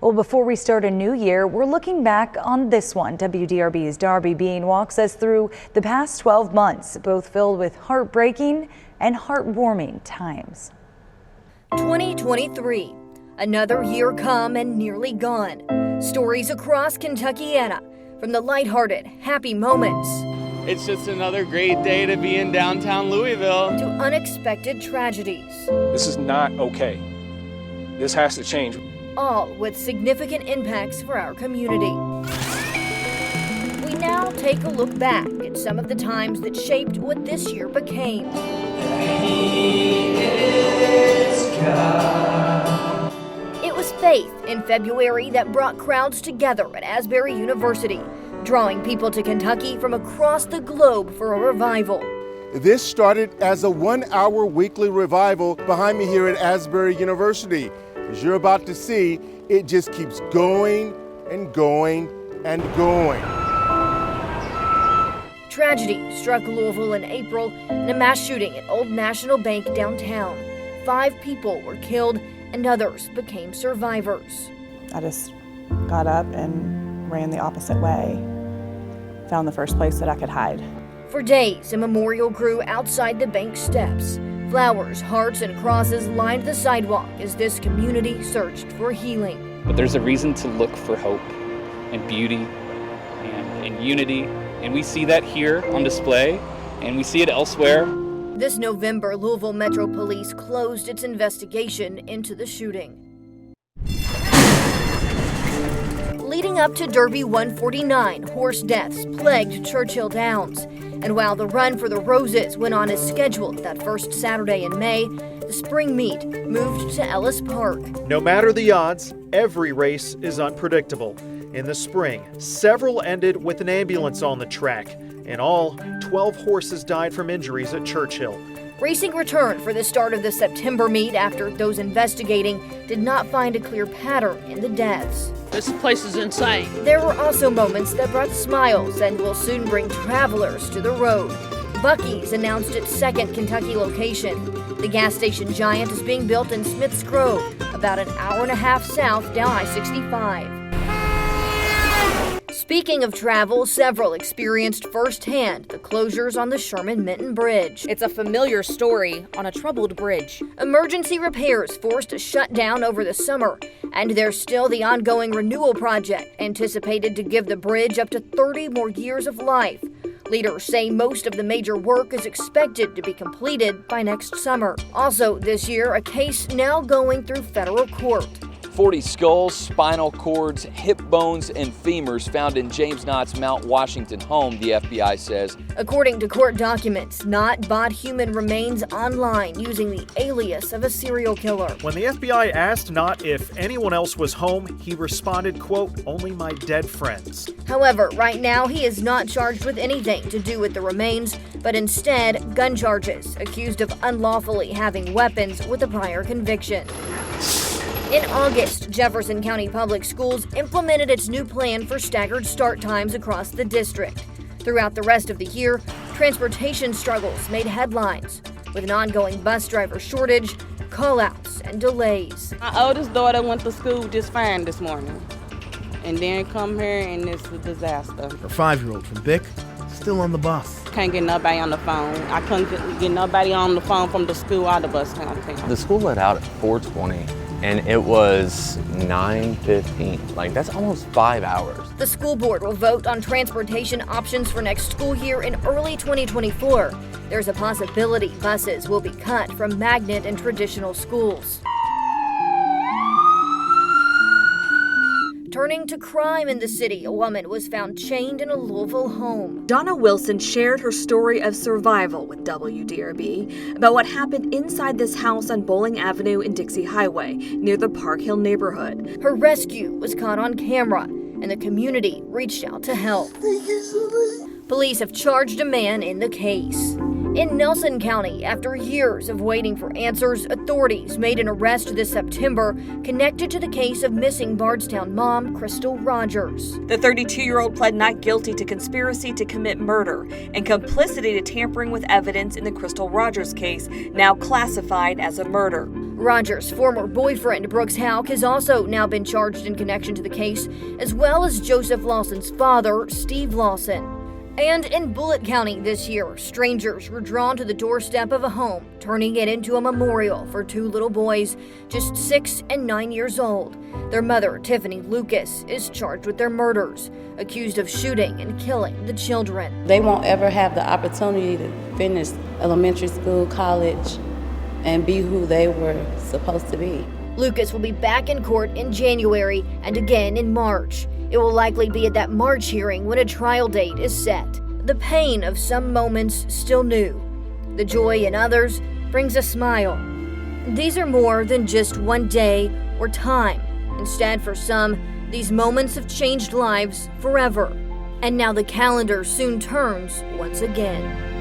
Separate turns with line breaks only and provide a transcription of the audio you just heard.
Well, before we start a new year, we're looking back on this one. WDRB's Darby Beane walks us through the past 12 months, both filled with heartbreaking and heartwarming times.
2023, another year come and nearly gone. Stories across Kentuckiana, from the lighthearted, happy moments.
It's just another great day to be in downtown Louisville.
To unexpected tragedies.
This is not okay. This has to change.
All with significant impacts for our community. We now take a look back at some of the times that shaped what this year became. It was faith in February that brought crowds together at Asbury University, drawing people to Kentucky from across the globe for a revival.
This started as a 1-hour weekly revival behind me here at Asbury University. As you're about to see, it just keeps going and going and going.
Tragedy struck Louisville in April in a mass shooting at Old National Bank downtown. 5 people were killed and others became survivors.
I just got up and ran the opposite way, found the first place that I could hide.
For days, a memorial grew outside the bank steps. Flowers, hearts, and crosses lined the sidewalk as this community searched for healing.
But there's a reason to look for hope and beauty and unity, and we see that here on display, and we see it elsewhere.
This November, Louisville Metro Police closed its investigation into the shooting. Leading up to Derby 149, horse deaths plagued Churchill Downs. And while the Run for the Roses went on as scheduled that first Saturday in May, the spring meet moved to Ellis Park.
No matter the odds, every race is unpredictable. In the spring, several ended with an ambulance on the track. In all, 12 horses died from injuries at Churchill.
Racing returned for the start of the September meet after those investigating did not find a clear pattern in the deaths.
This place is insane.
There were also moments that brought smiles and will soon bring travelers to the road. Buc-ee's announced its second Kentucky location. The gas station giant is being built in Smith's Grove, about an hour and a half south down I-65. Speaking of travel, several experienced firsthand the closures on the Sherman Bridge.
It's a familiar story on a troubled bridge.
Emergency repairs forced a shutdown over the summer, and there's still the ongoing renewal project, anticipated to give the bridge up to 30 more years of life. Leaders say most of the major work is expected to be completed by next summer. Also this year, a case now going through federal court.
40 skulls, spinal cords, hip bones, and femurs found in James Knott's Mount Washington home, the FBI says.
According to court documents, Knott bought human remains online using the alias of a serial killer.
When the FBI asked Knott if anyone else was home, he responded, quote, "Only my dead friends."
However, right now he is not charged with anything to do with the remains, but instead gun charges, accused of unlawfully having weapons with a prior conviction. In August, Jefferson County Public Schools implemented its new plan for staggered start times across the district. Throughout the rest of the year, transportation struggles made headlines, with an ongoing bus driver shortage, call-outs, and delays.
My oldest daughter went to school just fine this morning, and then come here and it's a disaster.
Her 5-year-old from Bick, still on the bus.
Can't get nobody on the phone. I couldn't get nobody on the phone from the school or the bus company.
The school let out at 4:20. And it was 9:15. Like, that's almost 5 hours.
The school board will vote on transportation options for next school year in early 2024. There's a possibility buses will be cut from magnet and traditional schools. Turning to crime in the city, a woman was found chained in a Louisville home.
Donna Wilson shared her story of survival with WDRB about what happened inside this house on Bowling Avenue and Dixie Highway near the Park Hill neighborhood.
Her rescue was caught on camera, and the community reached out to help. Police have charged a man in the case. In Nelson County, after years of waiting for answers, authorities made an arrest this September connected to the case of missing Bardstown mom, Crystal Rogers.
The 32-year-old pled not guilty to conspiracy to commit murder and complicity to tampering with evidence in the Crystal Rogers case, now classified as a murder.
Roger's former boyfriend, Brooks Houck, has also now been charged in connection to the case, as well as Joseph Lawson's father, Steve Lawson. And in Bullitt County this year, strangers were drawn to the doorstep of a home, turning it into a memorial for two little boys, just 6 and 9 years old. Their mother, Tiffany Lucas, is charged with their murders, accused of shooting and killing the children.
They won't ever have the opportunity to finish elementary school, college, and be who they were supposed to be.
Lucas will be back in court in January and again in March. It will likely be at that March hearing when a trial date is set. The pain of some moments still new. The joy in others brings a smile. These are more than just one day or time. Instead, for some, these moments have changed lives forever. And now the calendar soon turns once again.